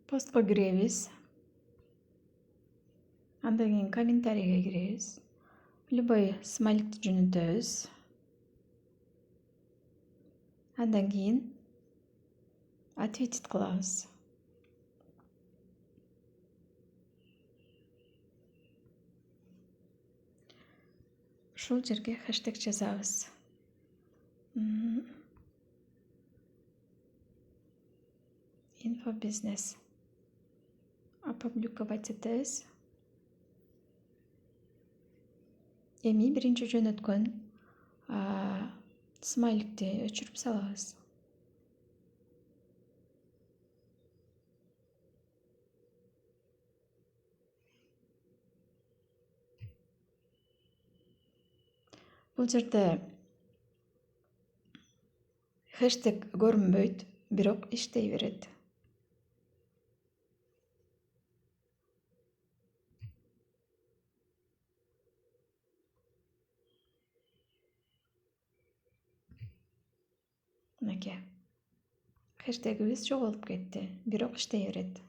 Постко киребиз. Андан кийин комментарийге киребиз. Любой смайликти жөнөтөбүз. Андан кийин ответить кылабыз. Ушул жерге хэштег жазабыз. Инфобизнес. Опубликовать этебиз. Эми биринчи жөнөткөн смайликти өчүрүп салабыз. Бул жерде хэштег көрүнбөйт, бирок иштей берет. Мынакей. Хэштегибиз жоголуп кетти, бирок иштей берет.